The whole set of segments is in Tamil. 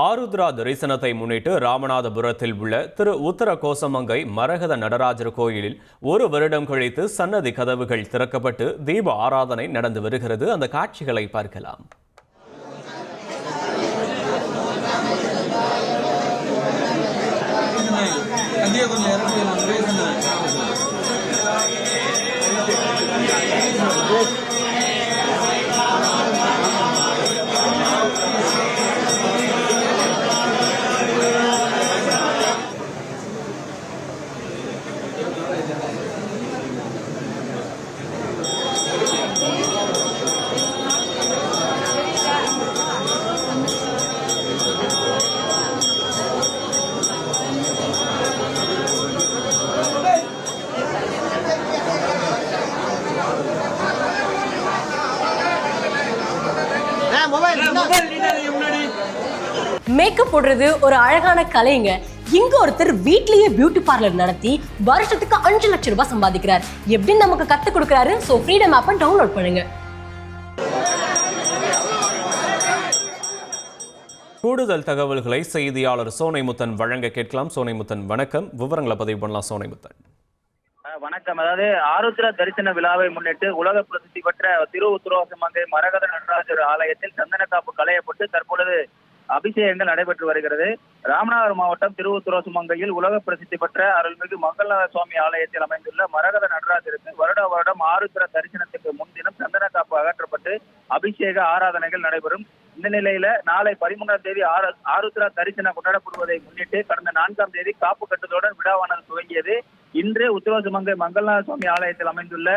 ஆருத்ரா தரிசனத்தை முன்னிட்டு ராமநாதபுரத்தில் உள்ள திரு உத்தர கோசமங்கை மரகத நடராஜர் கோயிலில் ஒரு வருடம் கழித்து சன்னதி கதவுகள் திறக்கப்பட்டு தீப ஆராதனை நடந்து வருகிறது. அந்த காட்சிகளை பார்க்கலாம். மேக்கப் போடுறது ஒரு அழகான கலைங்க. இங்க ஒருத்தர் வீட்லயே பியூட்டி பார்லர் நடத்தி வருஷத்துக்கு 5 லட்சம் ரூபாய் சம்பாதிக்கிறார். எப்படின்னு நமக்கு கத்து கொடுக்கறாரு. சோ ஃப்ரீடம் ஆப்பை டவுன்லோட் பண்ணுங்க. கூடுதல் தகவல்களை செய்தியாளர் சோனைமுத்தன் வழங்க கேட்கலாம். சோனைமுத்தன் வணக்கம். விவரங்களை பதிவு பண்ணலாம். சோனைமுத்தன் வணக்கம். அதாவது ஆருத்ரா தரிசன விழாவை முன்னிட்டு உலக பிரசித்தி பெற்ற திரு உத்தரவாசமங்கை மரகத நடராஜர் ஆலயத்தில் சந்தன காப்பு களையப்பட்டு தற்பொழுது அபிஷேகங்கள் நடைபெற்று வருகிறது. ராமநாதபுரம் மாவட்டம் திரு உத்தரவாசமங்கையில் உலக பிரசித்தி பெற்ற அருள்மிகு மங்களநாத சுவாமி ஆலயத்தில் அமைந்துள்ள மரகத நடராஜருக்கு வருடம் ஆருத்ரா தரிசனத்துக்கு முன்தினம் சந்தன காப்பு அகற்றப்பட்டு அபிஷேக ஆராதனைகள் நடைபெறும். இந்த நிலையில நாளை 13ஆம் தேதி ஆருத்ரா தரிசனம் கொண்டாடப்படுவதை முன்னிட்டு கடந்த 4ஆம் தேதி காப்பு கட்டுதலுடன் விழாவானது துவங்கியது. இன்று உத்தரவாசமங்கை மங்களநாத சுவாமி ஆலயத்தில் அமைந்துள்ள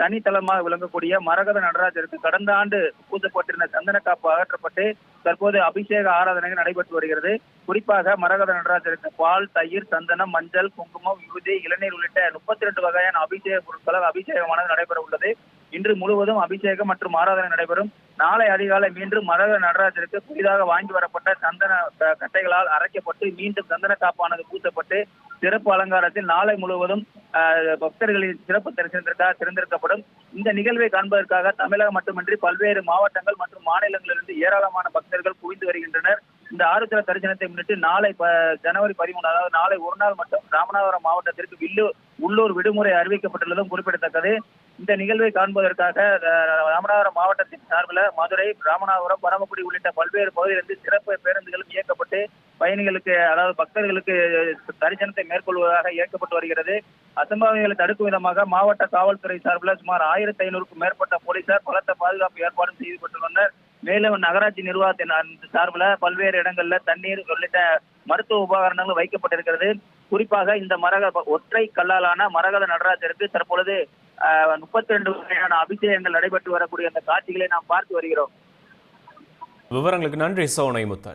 தனித்தலமாக விளங்கக்கூடிய மரகத நடராஜருக்கு கடந்த ஆண்டு பூசப்பட்டிருந்த சந்தன காப்பு அகற்றப்பட்டு தற்போது அபிஷேக ஆராதனைகள் நடைபெற்று வருகிறது. குறிப்பாக மரகத நடராஜருக்கு பால், தயிர், சந்தனம், மஞ்சள், குங்குமம், விபூதி, இளநீர் உள்ளிட்ட 32 வகையான அபிஷேக பொருட்களால் அபிஷேகமானது நடைபெற உள்ளது. இன்று முழுவதும் அபிஷேகம் மற்றும் ஆராதனை நடைபெறும். நாளை அதிகாலை மீண்டும் மரகத நடராஜருக்கு புதிதாக வாங்கி வரப்பட்ட சந்தன கட்டைகளால் அரைக்கப்பட்டு மீண்டும் சந்தன காப்பானது பூசப்பட்டு சிறப்பு அலங்காரத்தில் நாளை முழுவதும் பக்தர்களின் சிறப்பு தரிசனத்திற்காக திறந்திருக்கப்படும். இந்த நிகழ்வை காண்பதற்காக தமிழகம் மட்டுமின்றி பல்வேறு மாவட்டங்கள் மற்றும் மாநிலங்களிலிருந்து ஏராளமான பக்தர்கள் குவிந்து வருகின்றனர். இந்த ஆருத்ரா தரிசனத்தை முன்னிட்டு நாளை ஜனவரி 13 அதாவது நாளை ஒரு நாள் மட்டும் ராமநாதபுரம் மாவட்டத்திற்கு உள்ளூர் விடுமுறை அறிவிக்கப்பட்டுள்ளதும் குறிப்பிடத்தக்கது. இந்த நிகழ்வை காண்பதற்காக ராமநாதபுரம் மாவட்டத்தின் சார்பில் மதுரை, ராமநாதபுரம், பரமக்குடி உள்ளிட்ட பல்வேறு பகுதியிலிருந்து சிறப்பு பேருந்துகளும் இயக்கப்பட்டு பயணிகளுக்கு அதாவது பக்தர்களுக்கு தரிசனத்தை மேற்கொள்வதாக இயக்கப்பட்டு வருகிறது. அசம்பாவிதங்களை தடுக்கும் விதமாக மாவட்ட காவல்துறை சார்பில் சுமார் 1500க்கும் மேற்பட்ட போலீசார் பலத்த பாதுகாப்பு ஏற்பாடும் செய்யப்பட்டுள்ளனர். மேலும் நகராட்சி நிர்வாகத்தின் சார்பில் பல்வேறு இடங்கள்ல தண்ணீர் உள்ளிட்ட மருத்துவ உபகரணங்கள் வைக்கப்பட்டிருக்கிறது. குறிப்பாக இந்த ஒற்றை கல்லாலான மரகத நடராஜருக்கு தற்பொழுது 32 வகையான அபிஷேகங்கள் நடைபெற்று வரக்கூடிய அந்த காட்சிகளை நாம் பார்த்து வருகிறோம். விவரங்களுக்கு நன்றி சோனைமுத்தன்.